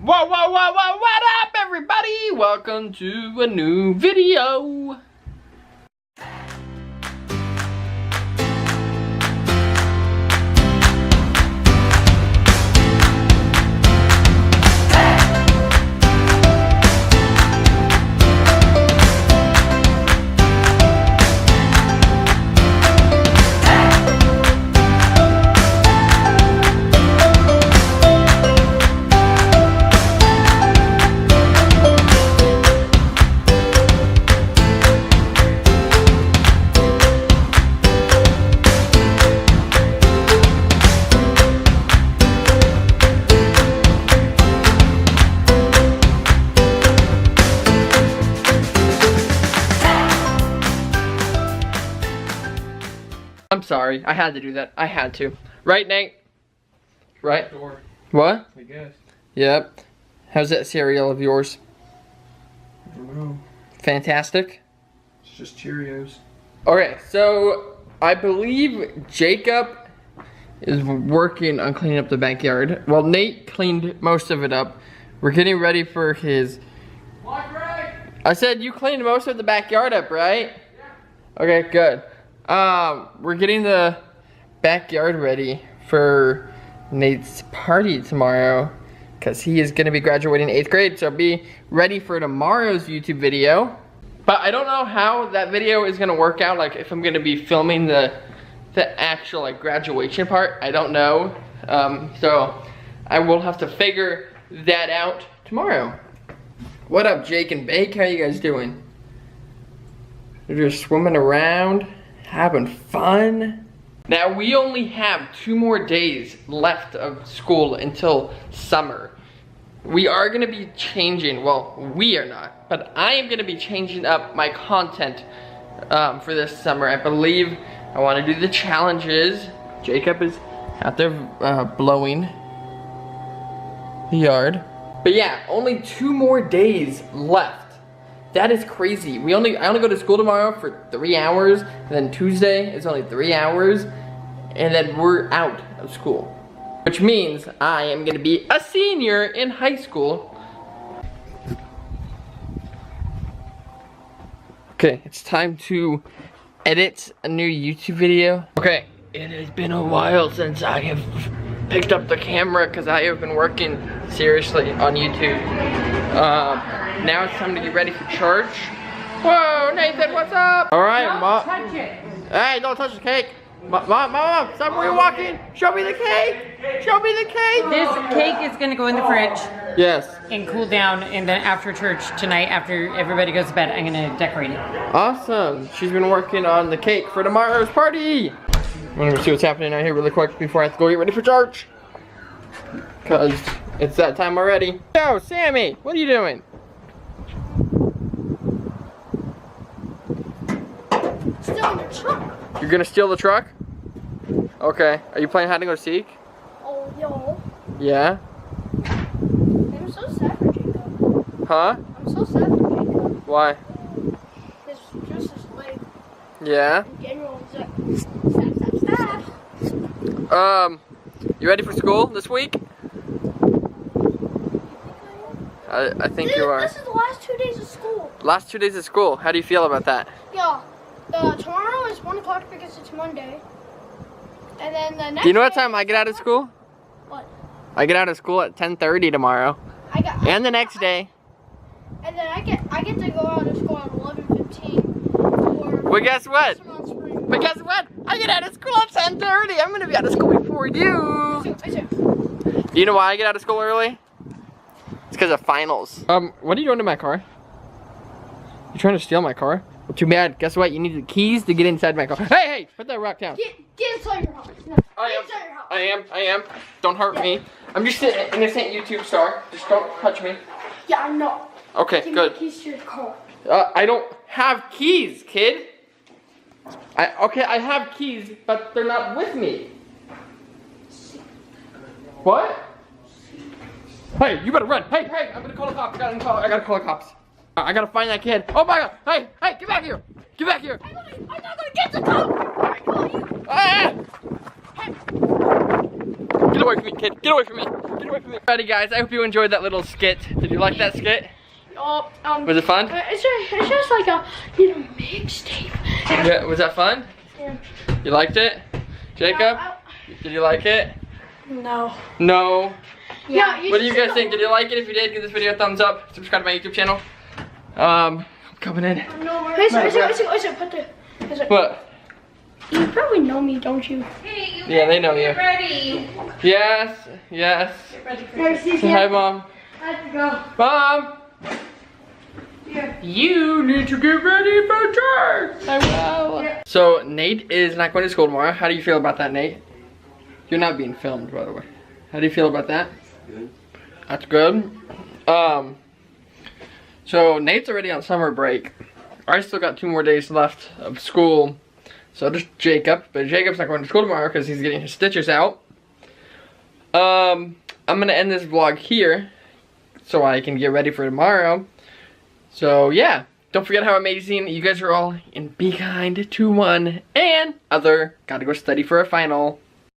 What up, everybody? Welcome to a new video. I'm sorry, I had to do that. I had to. Right, Nate? Right? Sure. What? I guess. Yep. How's that cereal of yours? I don't know. Fantastic? It's just Cheerios. Okay, so I believe Jacob is working on cleaning up the backyard. Well, Nate cleaned most of it up. We're getting ready for his... What, Greg? I said you cleaned most of the backyard up, right? Yeah. Okay, good. We're getting the backyard ready for Nate's party tomorrow because he is going to be graduating 8th grade, so be ready for tomorrow's YouTube video. But I don't know how that video is going to work out, like if I'm going to be filming the actual like graduation part. I don't know. So I will have to figure that out tomorrow. What up, Jake and Bake? How you guys doing? You're just swimming around, having fun. Now we only have 2 more days left of school until summer. We are gonna be changing, well, we are not, but I am gonna be changing up my content for this summer. I believe I wanna do the challenges. Jacob is out there blowing the yard. But yeah, only 2 more days left. That is crazy. I only go to school tomorrow for 3 hours, and then Tuesday is only 3 hours, and then we're out of school. Which means I am gonna be a senior in high school. Okay, it's time to edit a new YouTube video. Okay, it has been a while since I have picked up the camera because I have been working seriously on YouTube. Now it's time to get ready for church. Whoa, Nathan, what's up? All right, Mom. Don't touch it. Hey, don't touch the cake. Mom, stop where you're walking. Show me the cake. Show me the cake. This cake is gonna go in the fridge Yes. and cool down, and then after church tonight, after everybody goes to bed, I'm gonna decorate it. Awesome. She's been working on the cake for tomorrow's party. I'm gonna see what's happening out here really quick before I have to go get ready for church. Cause it's that time already. Yo, Sammy, what are you doing? Stealing the truck. You're gonna steal the truck? Okay. Are you playing hide and go seek? Oh, yo. Yeah. I'm so sad for Jacob. Huh? I'm so sad for Jacob. Why? Just his leg Yeah. in general is like, stab. You ready for school this week? I think you are. This is the last 2 days of school. Last 2 days of school. How do you feel about that? Yeah. Tomorrow is 1 o'clock because it's Monday. And then the next Do you know what day- time I get out of school? What? I get out of school at 10:30 tomorrow. And the next day. And then I get to go out of school at 11:15. But guess what? But guess what? I get out of school at 10:30. I'm gonna be out of school before you. Do you know why I get out of school early? It's because of finals. What are you doing to my car? You trying to steal my car? Well, too bad. Guess what? You need the keys to get inside my car. Hey, put that rock down. Get inside your house. No, I get am. inside your house. I am. Don't hurt me. I'm just an innocent YouTube star. Just don't touch me. Yeah, I know. Okay, Give good. me the keys to your car. I don't have keys, kid. Okay, I have keys, but they're not with me. What? Hey, you better run. Hey, I'm gonna call the cops. I gotta call the cops. I gotta find that kid. Oh my god. Hey, get back here. Get back here. I'm not gonna get the cop. I call you. Ah! Hey. Get away from me, kid. Get away from me. Get away from me. Alrighty, guys. I hope you enjoyed that little skit. Did you like that skit? Was it fun? It's just like a, you know, mixtape. Yeah. Was that fun? Yeah. You liked it, Jacob? Did you like it? No. No. Yeah. What do you guys think? Did you like it? If you did, give this video a thumbs up. Subscribe to my YouTube channel. I'm coming in. What? You probably know me, don't you? Hey, you Yeah, they know you. get ready. Yes. Yes. Get ready for Say hi, Mom. I have to go. Mom. You need to get ready for church. I will. Yeah. So Nate is not going to school tomorrow. How do you feel about that, Nate? You're not being filmed, by the way. How do you feel about that? Good. That's good. So Nate's already on summer break. I still got 2 more days left of school. So does Jacob, but Jacob's not going to school tomorrow because he's getting his stitches out. I'm gonna end this vlog here so I can get ready for tomorrow. So yeah, don't forget how amazing you guys are all, and be kind to one and other. Gotta go study for a final.